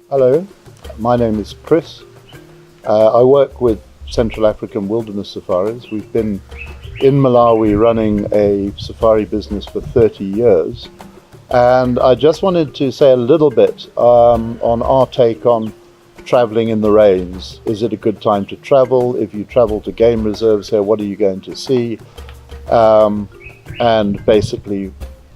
Hello, my name is Chris. I work with Central African Wilderness Safaris. We've been in Malawi running a safari business for 30 years. And I just wanted to say a little bit on our take on traveling in the rains. Is it a good time to travel? If you travel to game reserves here, what are you going to see? And basically,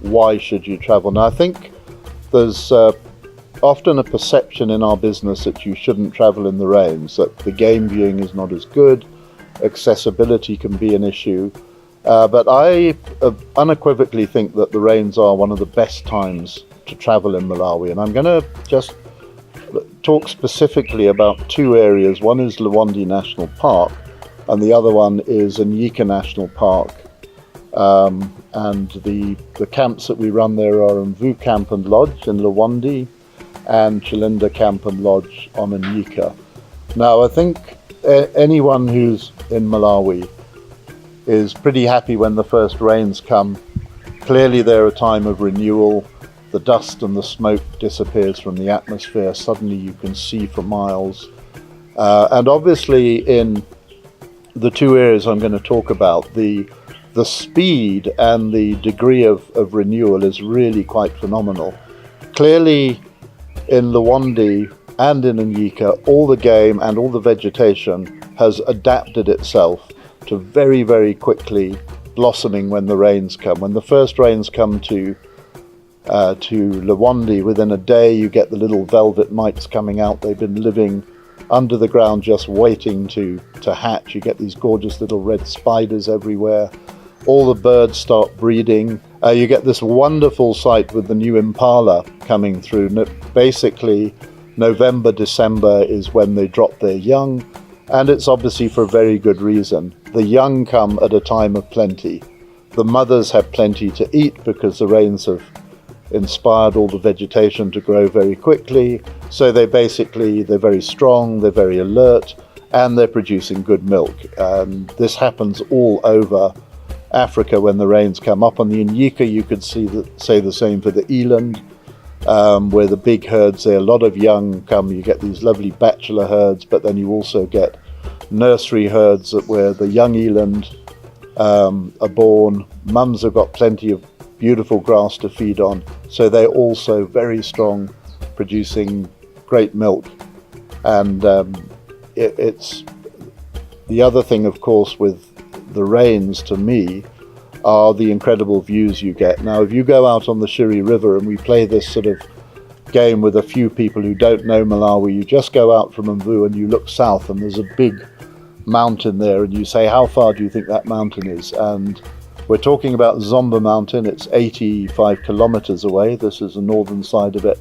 why should you travel? Now, I think there's often a perception in our business that you shouldn't travel in the rains, that the game viewing is not as good, accessibility can be an issue. But I unequivocally think that the rains are one of the best times to travel in Malawi. And I'm going to just talk specifically about two areas. One is Liwonde National Park, and the other one is Nyika National Park. And the camps that we run there are Mvu Camp and Lodge in Liwonde, and Liwonde Camp and Lodge on Nyika. Now, I think anyone who's in Malawi is pretty happy when the first rains come. Clearly they're a time of renewal. The dust and the smoke disappears from the atmosphere. Suddenly you can see for miles. And obviously in the two areas I'm going to talk about, the speed and the degree of renewal is really quite phenomenal. Clearly in Liwonde and in Nyika, all the game and all the vegetation has adapted itself to very, very quickly blossoming when the rains come. When the first rains come to Liwonde, within a day you get the little velvet mites coming out. They've been living under the ground just waiting to hatch. You get these gorgeous little red spiders everywhere. All the birds start breeding. You get this wonderful sight with the new impala coming through. Basically, November, December is when they drop their young, and it's obviously for a very good reason. The young come at a time of plenty. The mothers have plenty to eat because the rains have inspired all the vegetation to grow very quickly. So they're very strong, they're very alert, and they're producing good milk. This happens all over Africa when the rains come up. On the Nyika, you could say the same for the eland, where the big herds, there a lot of young come. You get these lovely bachelor herds, but then you also get nursery herds where the young eland are born. Mums have got plenty of beautiful grass to feed on, so they're also very strong, producing great milk. And it's the other thing, of course, with the rains, to me, are the incredible views you get. Now, if you go out on the Shiri River, and we play this sort of game with a few people who don't know Malawi, you just go out from Mvu and you look south, and there's a big mountain there, and you say, how far do you think that mountain is? And we're talking about Zomba Mountain. It's 85 kilometers away. This is the northern side of it.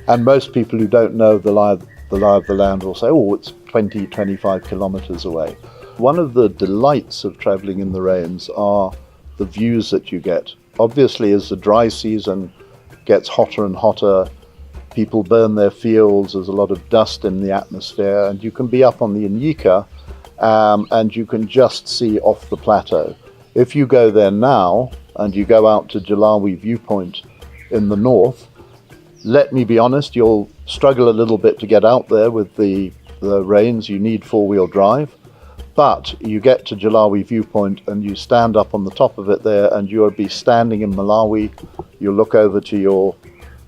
And most people who don't know the lie of the land will say, oh, it's 25 kilometers away. One of the delights of traveling in the rains are the views that you get. Obviously, as the dry season gets hotter and hotter, people burn their fields, there's a lot of dust in the atmosphere, and you can be up on the Nyika and you can just see off the plateau. If you go there now and you go out to Jalawi viewpoint in the north, let me be honest, you'll struggle a little bit to get out there with the rains. You need four-wheel drive. But you get to Jalawi viewpoint and you stand up on the top of it there, and you'll be standing in Malawi. You'll look over to your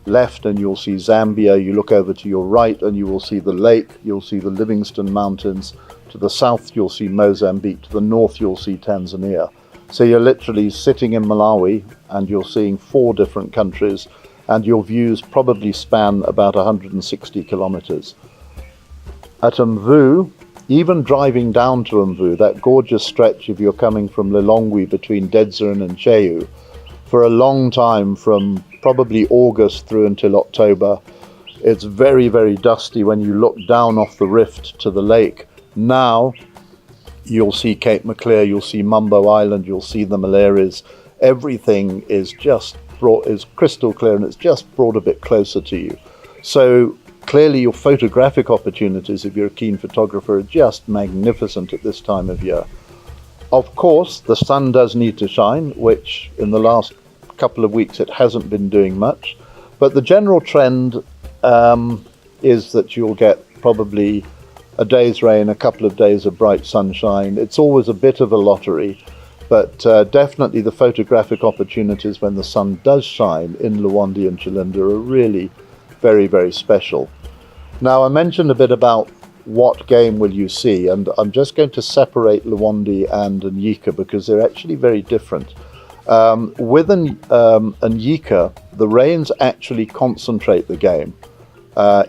left and you'll see Zambia. You look over to your right and you will see the lake. You'll see the Livingstone Mountains. To the south you'll see Mozambique. To the north you'll see Tanzania. So you're literally sitting in Malawi and you're seeing 4 different countries, and your views probably span about 160 kilometers. At Mvu, even driving down to Mvu, that gorgeous stretch if you're coming from Lilongwe between Dedzeren and Cheyu, for a long time, from probably August through until October, it's very, very dusty when you look down off the rift to the lake. Now, you'll see Cape Maclear, you'll see Mumbo Island, you'll see the Malaries. Everything is crystal clear, and it's just brought a bit closer to you. So clearly your photographic opportunities, if you're a keen photographer, are just magnificent at this time of year. Of course, the sun does need to shine, which in the last couple of weeks it hasn't been doing much. But the general trend is that you'll get probably a day's rain, a couple of days of bright sunshine. It's always a bit of a lottery, but definitely the photographic opportunities when the sun does shine in Liwonde and Chilinde are really very, very special. Now, I mentioned a bit about what game will you see, and I'm just going to separate Liwonde and Nyika because they're actually very different. With Nyika, the rains actually concentrate the game.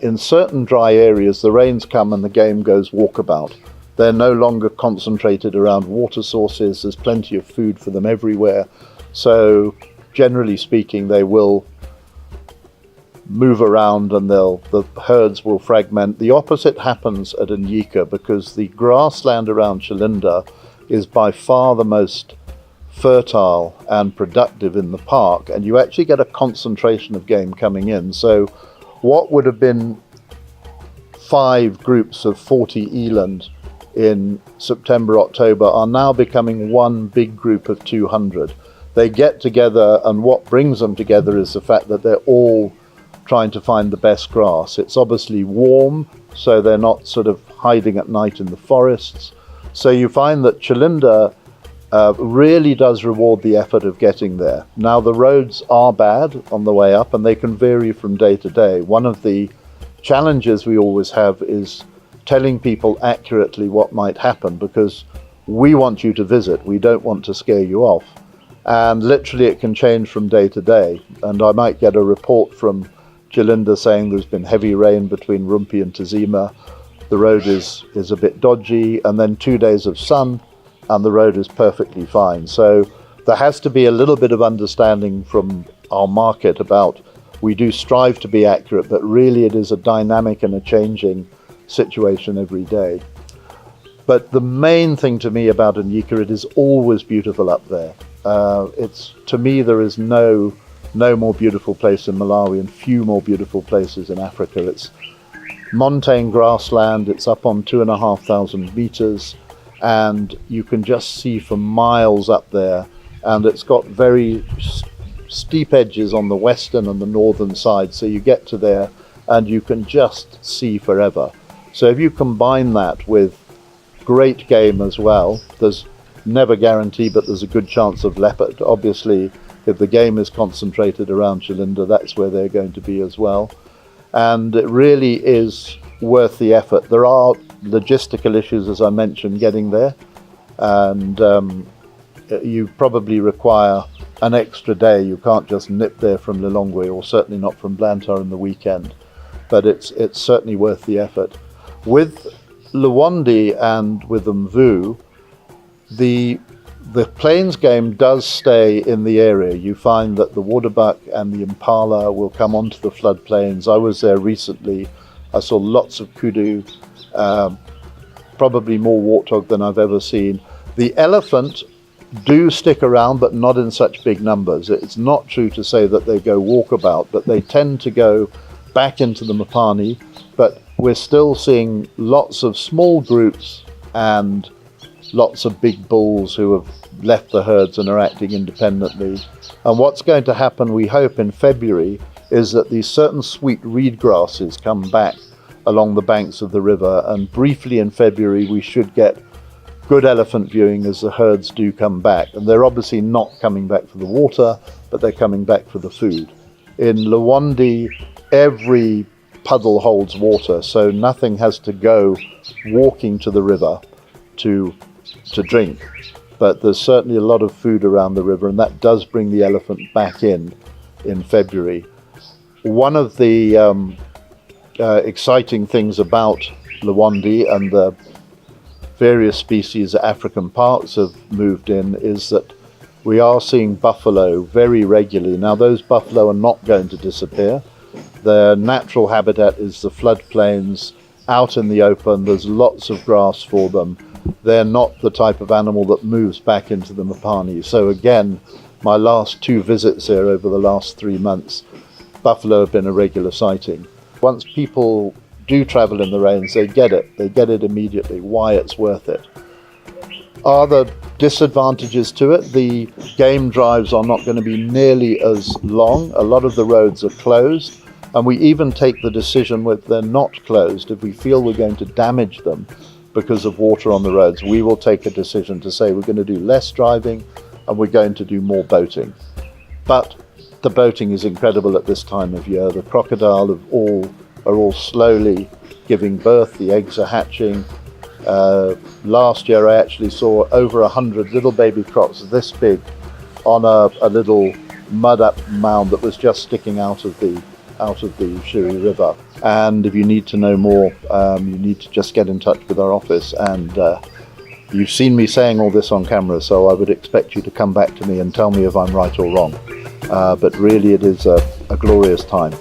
In certain dry areas, the rains come and the game goes walkabout. They're no longer concentrated around water sources. There's plenty of food for them everywhere. So generally speaking, they will move around and the herds will fragment. The opposite happens at Nyika because the grassland around Chilinde is by far the most fertile and productive in the park, and you actually get a concentration of game coming in. So what would have been 5 groups of 40 eland in September, October are now becoming one big group of 200. They get together, and what brings them together is the fact that they're all trying to find the best grass. It's obviously warm, so they're not sort of hiding at night in the forests. So you find that Chilinde really does reward the effort of getting there. Now, the roads are bad on the way up and they can vary from day to day. One of the challenges we always have is telling people accurately what might happen, because we want you to visit, we don't want to scare you off. And literally it can change from day to day, and I might get a report from Chilinde saying there's been heavy rain between Rumpi and Tazima, the road is a bit dodgy, and then 2 days of sun and the road is perfectly fine. So there has to be a little bit of understanding from our market about, we do strive to be accurate, but really it is a dynamic and a changing situation every day. But the main thing to me about Nyika, it is always beautiful up there. To me, there is no more beautiful place in Malawi and few more beautiful places in Africa. It's montane grassland, it's up on 2,500 meters, and you can just see for miles up there, and it's got very steep edges on the western and the northern side, so you get to there and you can just see forever. So if you combine that with great game as well, there's never guarantee, but there's a good chance of leopard. Obviously, if the game is concentrated around Chilinde, that's where they're going to be as well. And it really is worth the effort. There are logistical issues, as I mentioned, getting there, and you probably require an extra day. You can't just nip there from Lilongwe, or certainly not from Blantyre in the weekend, but it's certainly worth the effort. With Liwonde and with Mvu, the plains game does stay in the area. You find that the waterbuck and the impala will come onto the floodplains. I was there recently. I saw lots of kudu, probably more warthog than I've ever seen. The elephant do stick around, but not in such big numbers. It's not true to say that they go walkabout, but they tend to go back into the Mopani. But we're still seeing lots of small groups and lots of big bulls who have left the herds and are acting independently. And what's going to happen, we hope, in February is that these certain sweet reed grasses come back along the banks of the river, and briefly in February we should get good elephant viewing as the herds do come back. And they're obviously not coming back for the water, but they're coming back for the food. In Liwonde, every puddle holds water, so nothing has to go walking to the river to drink. But there's certainly a lot of food around the river, and that does bring the elephant back in February. One of the exciting things about Liwonde and the various species that African parks have moved in is that we are seeing buffalo very regularly. Now, those buffalo are not going to disappear. Their natural habitat is the floodplains out in the open. There's lots of grass for them. They're not the type of animal that moves back into the Mopani. So again, my last 2 visits here over the last 3 months, buffalo have been a regular sighting. Once people do travel in the rains, they get it. They get it immediately, why it's worth it. Are there disadvantages to it? The game drives are not going to be nearly as long. A lot of the roads are closed, And we even take the decision when they're not closed, if we feel we're going to damage them because of water on the roads, we will take a decision to say we're going to do less driving and we're going to do more boating. But the boating is incredible at this time of year. The crocodile are all slowly giving birth. The eggs are hatching. Last year I actually saw over 100 little baby crocs this big on a little mud up mound that was just sticking out of the Shiri River. And if you need to know more, you need to just get in touch with our office. And you've seen me saying all this on camera, so I would expect you to come back to me and tell me if I'm right or wrong. But really it is a glorious time.